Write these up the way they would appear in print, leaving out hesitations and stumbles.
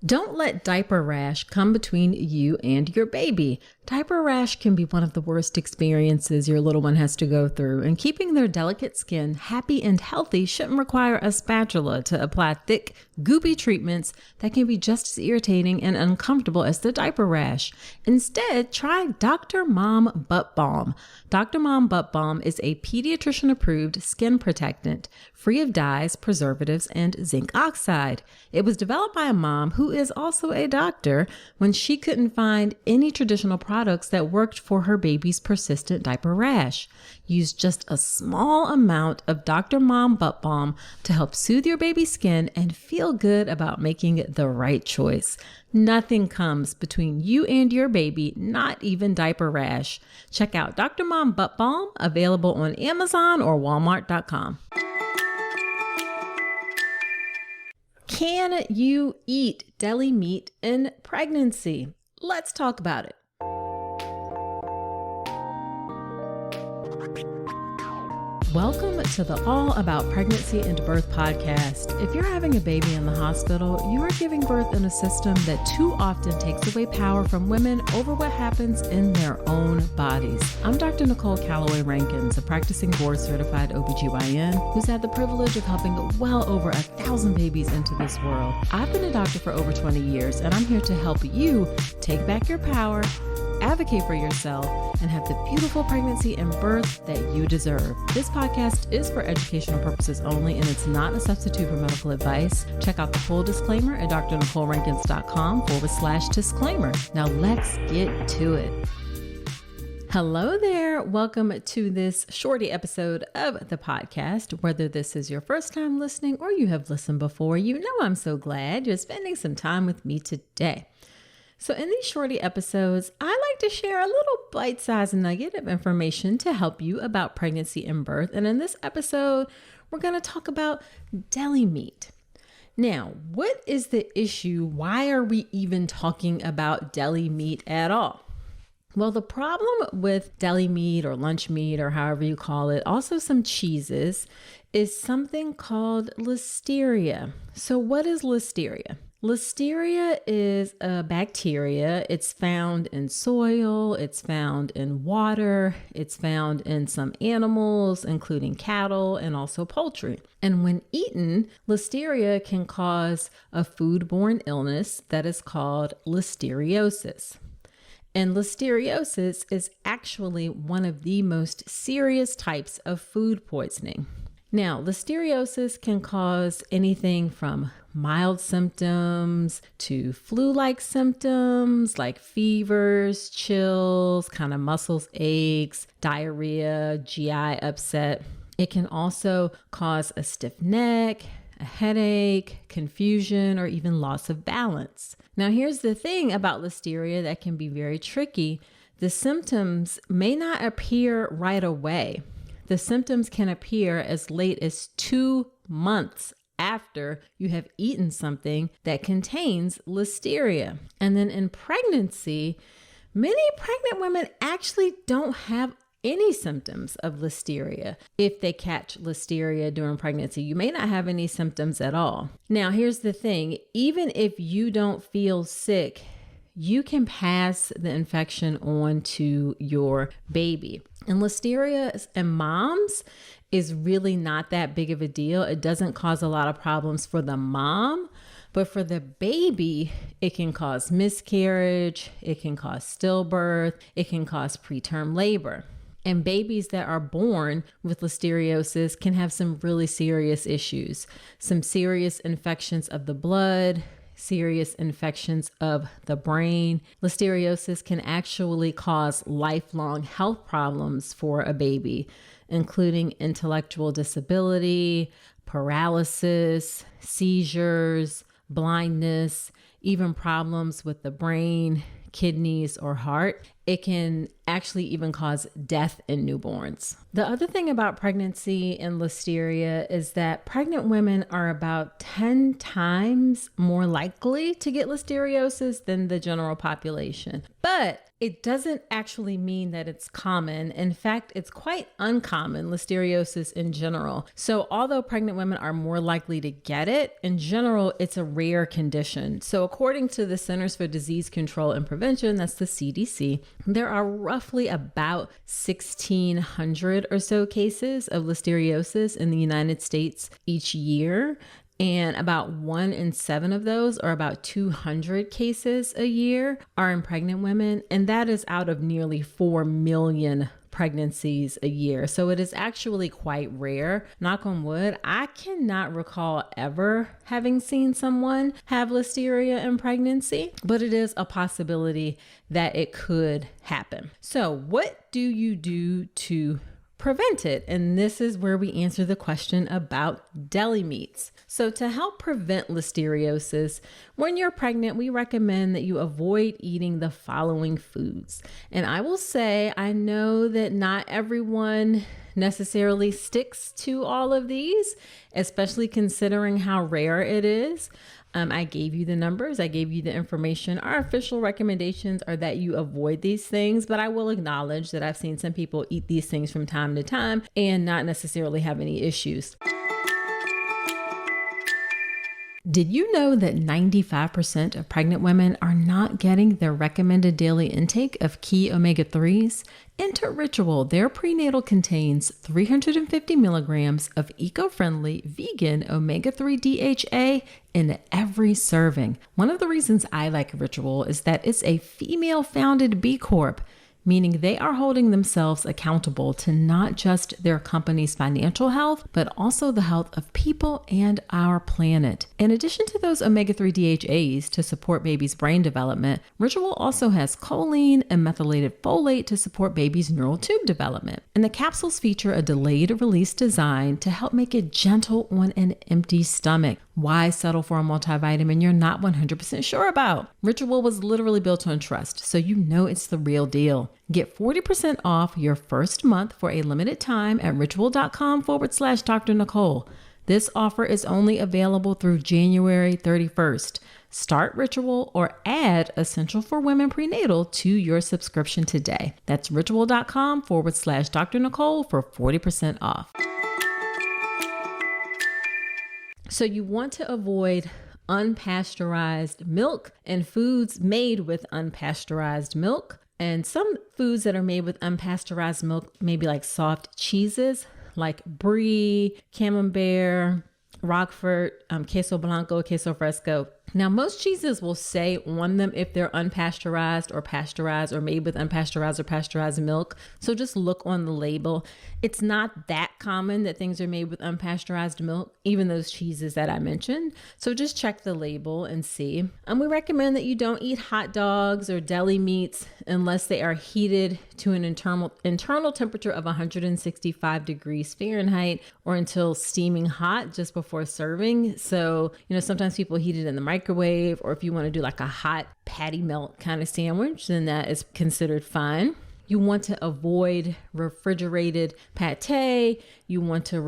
Don't let diaper rash come between you and your baby. Diaper rash can be one of the worst experiences your little one has to go through, and keeping their delicate skin happy and healthy shouldn't require a spatula to apply thick, goopy treatments that can be just as irritating and uncomfortable as the diaper rash. Instead, try Dr. Mom Butt Balm. Dr. Mom Butt Balm is a pediatrician-approved skin protectant, free of dyes, preservatives, and zinc oxide. It was developed by a mom who is also a doctor when she couldn't find any traditional products that worked for her baby's persistent diaper rash. Use just a small amount of Dr. Mom Butt Balm to help soothe your baby's skin and feel good about making the right choice. Nothing comes between you and your baby, not even diaper rash. Check out Dr. Mom Butt Balm, available on Amazon or Walmart.com. Can you eat deli meat in pregnancy? Let's talk about it. Welcome to the All About Pregnancy and Birth podcast. If you're having a baby in the hospital, you are giving birth in a system that too often takes away power from women over what happens in their own bodies. I'm Dr. Nicole Calloway Rankins, a practicing board-certified OBGYN who's had the privilege of helping well over 1,000 babies into this world. I've been a doctor for over 20 years, and I'm here to help you take back your power, advocate for yourself, and have the beautiful pregnancy and birth that you deserve. This podcast is for educational purposes only, and it's not a substitute for medical advice. Check out the full disclaimer at drnicolerankins.com/disclaimer. Now let's get to it. Hello there. Welcome to this shorty episode of the podcast. Whether this is your first time listening or you have listened before, you know I'm so glad you're spending some time with me today. So in these shorty episodes, I like to share a little bite-sized nugget of information to help you about pregnancy and birth. And in this episode, we're going to talk about deli meat. Now, what is the issue? Why are we even talking about deli meat at all? Well, the problem with deli meat or lunch meat or however you call it, also some cheeses, is something called listeria. So what is listeria? Listeria is a bacteria. It's found in soil, it's found in water, it's found in some animals, including cattle and also poultry. And when eaten, listeria can cause a foodborne illness that is called listeriosis. And listeriosis is actually one of the most serious types of food poisoning. Now, listeriosis can cause anything from mild symptoms to flu-like symptoms like fevers, chills, kind of muscles aches, diarrhea, GI upset. It can also cause a stiff neck, a headache, confusion, or even loss of balance. Now, here's the thing about listeria that can be very tricky. The symptoms may not appear right away. The symptoms can appear as late as 2 months after you have eaten something that contains listeria. And then in pregnancy, many pregnant women actually don't have any symptoms of listeria. If they catch listeria during pregnancy, you may not have any symptoms at all. Now, here's the thing. Even if you don't feel sick, you can pass the infection on to your baby. And listeria in moms is really not that big of a deal. It doesn't cause a lot of problems for the mom, but for the baby, it can cause miscarriage, it can cause stillbirth, it can cause preterm labor. And babies that are born with listeriosis can have some really serious issues, some serious infections of the blood, serious infections of the brain. Listeriosis can actually cause lifelong health problems for a baby, including intellectual disability, paralysis, seizures, blindness, even problems with the brain, kidneys, or heart. It can actually even cause death in newborns. The other thing about pregnancy and listeria is that pregnant women are about 10 times more likely to get listeriosis than the general population. But It doesn't actually mean that it's common. In fact, it's quite uncommon, listeriosis in general. So although pregnant women are more likely to get it, in general, it's a rare condition. So according to the Centers for Disease Control and Prevention, that's the CDC, there are roughly about 1,600 or so cases of listeriosis in the United States each year. And about 1 in 7 of those, or about 200 cases a year, are in pregnant women. And that is out of nearly 4 million pregnancies a year. So it is actually quite rare. Knock on wood, I cannot recall ever having seen someone have listeria in pregnancy, but it is a possibility that it could happen. So what do you do to prevent it? And this is where we answer the question about deli meats. So to help prevent listeriosis, when you're pregnant, we recommend that you avoid eating the following foods. And I will say, I know that not everyone necessarily sticks to all of these, especially considering how rare it is. I gave you the numbers. I gave you the information. Our official recommendations are that you avoid these things, but I will acknowledge that I've seen some people eat these things from time to time and not necessarily have any issues. Did you know that 95% of pregnant women are not getting their recommended daily intake of key omega-3s? Enter Ritual. Their prenatal contains 350 milligrams of eco-friendly vegan omega-3 DHA in every serving. One of the reasons I like Ritual is that it's a female-founded B Corp, meaning they are holding themselves accountable to not just their company's financial health, but also the health of people and our planet. In addition to those omega-3 DHAs to support baby's brain development, Ritual also has choline and methylated folate to support baby's neural tube development. And the capsules feature a delayed release design to help make it gentle on an empty stomach. Why settle for a multivitamin you're not 100% sure about? Ritual was literally built on trust, so you know it's the real deal. Get 40% off your first month for a limited time at ritual.com/Dr. Nicole. This offer is only available through January 31st. Start Ritual or add Essential for Women Prenatal to your subscription today. That's ritual.com/Dr. Nicole for 40% off. So you want to avoid unpasteurized milk and foods made with unpasteurized milk. And some foods that are made with unpasteurized milk, maybe like soft cheeses, like brie, camembert, Roquefort, queso blanco, queso fresco. Now, most cheeses will say on them if they're unpasteurized or pasteurized or made with unpasteurized or pasteurized milk. So just look on the label. It's not that common that things are made with unpasteurized milk, even those cheeses that I mentioned. So just check the label and see. We recommend that you don't eat hot dogs or deli meats unless they are heated to an internal temperature of 165 degrees Fahrenheit or until steaming hot just before serving. So, sometimes people heat it in the microwave, or if you want to do like a hot patty melt kind of sandwich, then that is considered fine. You want to avoid refrigerated pate. You want to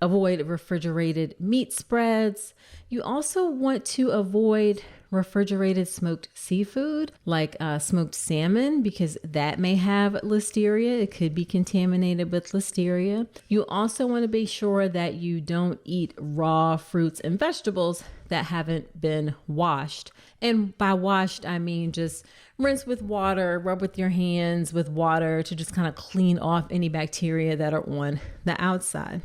avoid refrigerated meat spreads. You also want to avoid refrigerated smoked seafood like smoked salmon, because that may have listeria. It could be contaminated with listeria. You also want to be sure that you don't eat raw fruits and vegetables that haven't been washed. And by washed, I mean just rinse with water, rub with your hands with water to just kind of clean off any bacteria that are on the outside.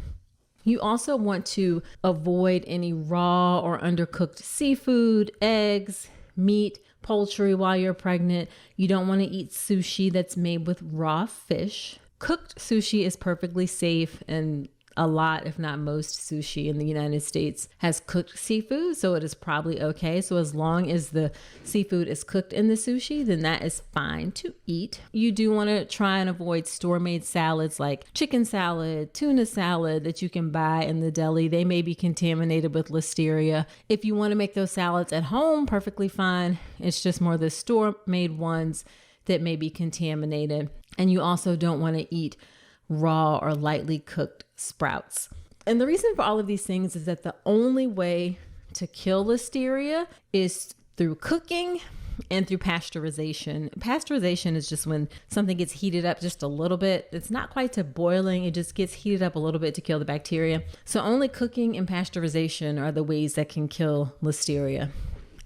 You also want to avoid any raw or undercooked seafood, eggs, meat, poultry while you're pregnant. You don't want to eat sushi that's made with raw fish. Cooked sushi is perfectly safe, and a lot, if not most, sushi in the United States has cooked seafood, so it is probably okay. So as long as the seafood is cooked in the sushi, then that is fine to eat. You do want to try and avoid store-made salads like chicken salad, tuna salad that you can buy in the deli. They may be contaminated with listeria. If you want to make those salads at home, perfectly fine. It's just more the store-made ones that may be contaminated. And you also don't want to eat raw or lightly cooked sprouts. And the reason for all of these things is that the only way to kill listeria is through cooking and through pasteurization. Pasteurization is just when something gets heated up just a little bit. It's not quite to boiling. It just gets heated up a little bit to kill the bacteria. So only cooking and pasteurization are the ways that can kill listeria.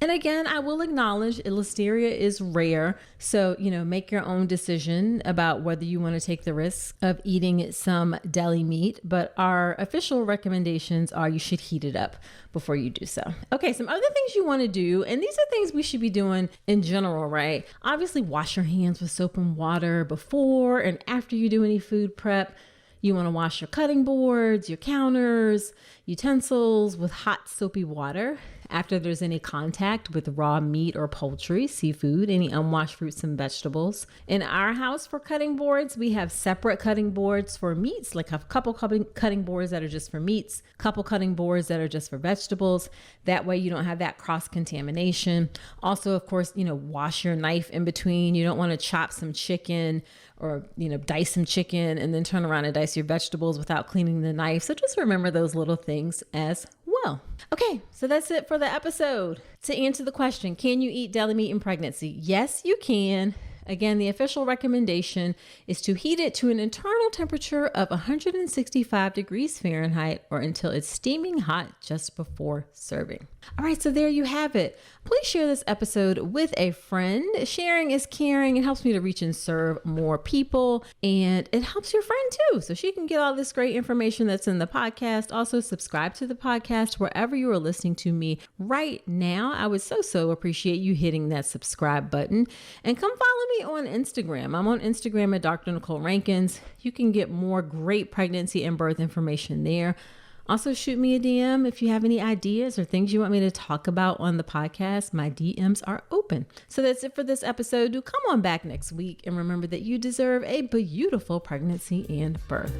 And again, I will acknowledge listeria is rare. So, make your own decision about whether you want to take the risk of eating some deli meat. But our official recommendations are you should heat it up before you do so. Okay, some other things you want to do, and these are things we should be doing in general, right? Obviously, wash your hands with soap and water before and after you do any food prep. You want to wash your cutting boards, your counters, utensils with hot soapy water after there's any contact with raw meat or poultry, seafood, any unwashed fruits and vegetables. In our house for cutting boards, we have separate cutting boards for meats, like a couple cutting boards that are just for meats, couple cutting boards that are just for vegetables. That way you don't have that cross-contamination. Also, of course, wash your knife in between. You don't want to chop some chicken or, dice some chicken and then turn around and dice your vegetables without cleaning the knife. So just remember those little things as well. Okay, so that's it for the episode. To answer the question, can you eat deli meat in pregnancy? Yes, you can. Again, the official recommendation is to heat it to an internal temperature of 165 degrees Fahrenheit or until it's steaming hot just before serving. All right, so there you have it. Please share this episode with a friend. Sharing is caring. It helps me to reach and serve more people, and it helps your friend too, so she can get all this great information that's in the podcast. Also, subscribe to the podcast wherever you are listening to me right now. I would so appreciate you hitting that subscribe button, and come follow me on Instagram. I'm on Instagram at Dr. Nicole Rankins. You can get more great pregnancy and birth information there. Also, shoot me a DM if you have any ideas or things you want me to talk about on the podcast. My DMs are open. So that's it for this episode. Do come on back next week, and remember that you deserve a beautiful pregnancy and birth.